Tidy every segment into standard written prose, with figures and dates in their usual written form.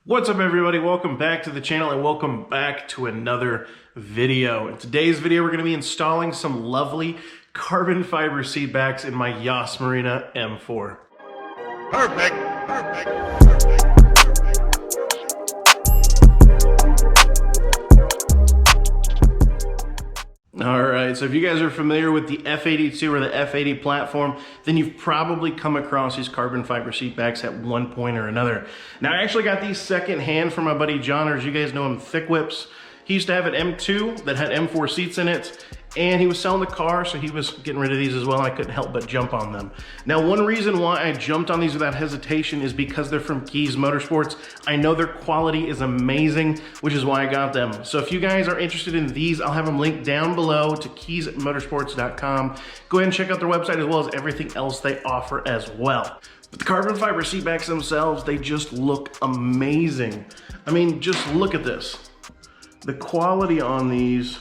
What's up everybody, welcome back to the channel and welcome back to another video. In today's video we're going to be installing some lovely carbon fiber seat backs in my Kies Marina M4. Perfect. Alright, so if you guys are familiar with the F82 or the F80 platform, then you've probably come across these carbon fiber seat backs at one point or another. Now I actually got these second hand from my buddy John, or as you guys know him, Thick Whips. He used to have an M2 that had M4 seats in it, and he was selling the car, so he was getting rid of these as well, and I couldn't help but jump on them. Now, one reason why I jumped on these without hesitation is because they're from Kies Motorsports. I know their quality is amazing, which is why I got them. So if you guys are interested in these, I'll have them linked down below to kiesmotorsports.com. Go ahead and check out their website as well as everything else they offer as well. But the carbon fiber seat backs themselves, they just look amazing. I mean, just look at this. The quality on these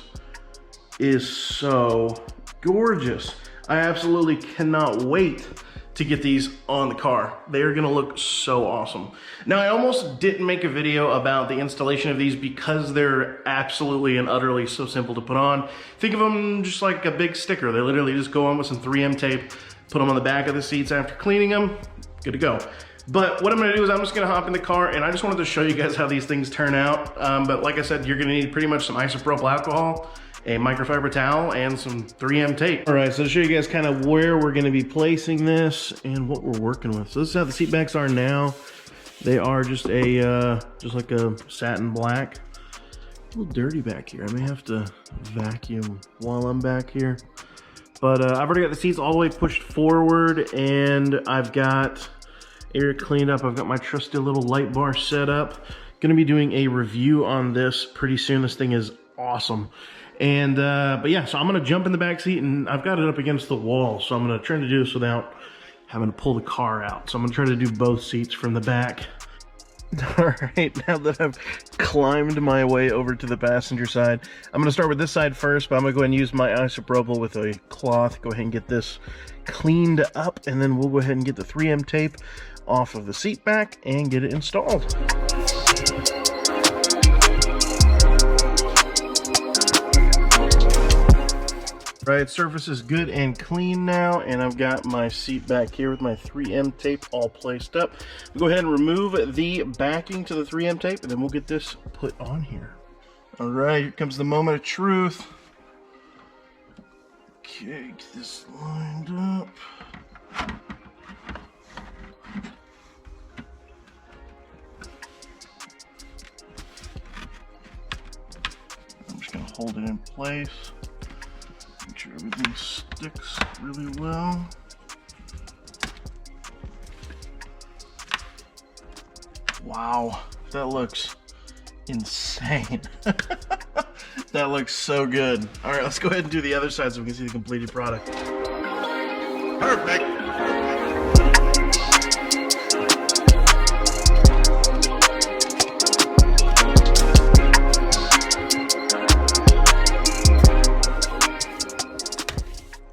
is so gorgeous. I absolutely cannot wait to get these on the car. They are gonna look so awesome. Now, I almost didn't make a video about the installation of these because they're absolutely and utterly so simple to put on. Think of them just like a big sticker. They literally just go on with some 3M tape, put them on the back of the seats after cleaning them, good to go. But what I'm gonna do is I'm just gonna hop in the car, and I just wanted to show you guys how these things turn out. But like I said, you're gonna need pretty much some isopropyl alcohol, a microfiber towel, and some 3M tape. All right, so to show you guys kind of where we're gonna be placing this and what we're working with. So this is how the seat backs are now. They are just like a satin black. A little dirty back here. I may have to vacuum while I'm back here. But I've already got the seats all the way pushed forward, and I've got air cleaned up. I've got my trusty little light bar set up. Gonna be doing a review on this pretty soon. This thing is awesome. And but yeah, so I'm gonna jump in the back seat, and I've got it up against the wall, so I'm gonna try to do this without having to pull the car out. So I'm gonna try to do both seats from the back. All right, now that I've climbed my way over to the passenger side, I'm gonna start with this side first, but I'm gonna go ahead and use my isopropyl with a cloth. Go ahead and get this cleaned up, and then we'll go ahead and get the 3M tape off of the seat back and get it installed. Right, surface is good and clean now, and I've got my seat back here with my 3M tape all placed up. We'll go ahead and remove the backing to the 3M tape, and then we'll get this put on here. All right, here comes the moment of truth. Okay, get this lined up. I'm just gonna hold it in place. Make sure everything sticks really well. Wow, that looks insane. That looks so good. All right, let's go ahead and do the other side so we can see the completed product. Perfect.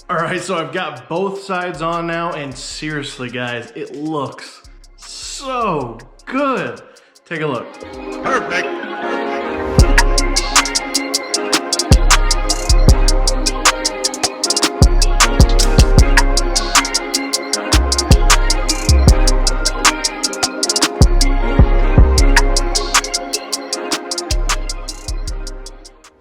Alright, so I've got both sides on now, and seriously guys, it looks so good. Take a look. Perfect.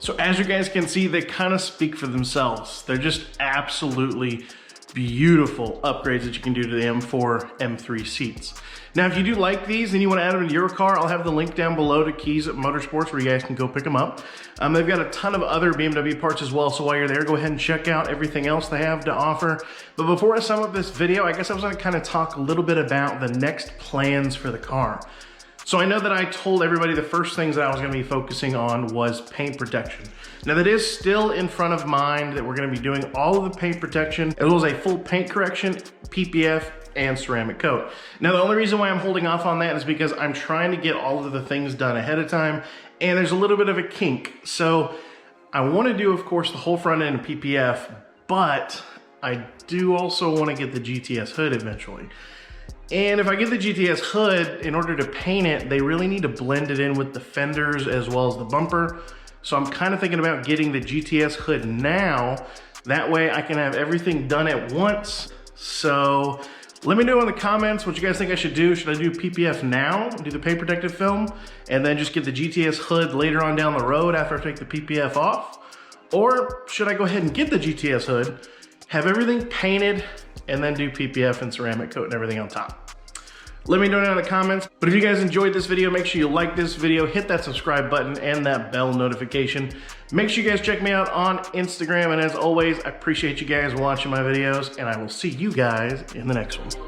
So as you guys can see, they kind of speak for themselves. They're just absolutely beautiful upgrades that you can do to the M4, M3 seats. Now, if you do like these and you want to add them to your car, I'll have the link down below to Kies Motorsports where you guys can go pick them up. They've got a ton of other BMW parts as well, so while you're there, go ahead and check out everything else they have to offer. But before I sum up this video, I guess I was going to kind of talk a little bit about the next plans for the car. So I know that I told everybody the first things that I was gonna be focusing on was paint protection. Now that is still in front of mind, that we're gonna be doing all of the paint protection, as well as a full paint correction, PPF, and ceramic coat. Now the only reason why I'm holding off on that is because I'm trying to get all of the things done ahead of time, and there's a little bit of a kink. So I wanna do, of course, the whole front end of PPF, but I do also wanna get the GTS hood eventually. And if I get the GTS hood, in order to paint it, they really need to blend it in with the fenders as well as the bumper. So I'm kind of thinking about getting the GTS hood now. That way I can have everything done at once. So let me know in the comments what you guys think I should do. Should I do PPF now, do the paint protective film, and then just get the GTS hood later on down the road after I take the PPF off? Or should I go ahead and get the GTS hood, have everything painted, and then do PPF and ceramic coat and everything on top? Let me know down in the comments. But if you guys enjoyed this video, make sure you like this video, hit that subscribe button and that bell notification. Make sure you guys check me out on Instagram. And as always, I appreciate you guys watching my videos, and I will see you guys in the next one.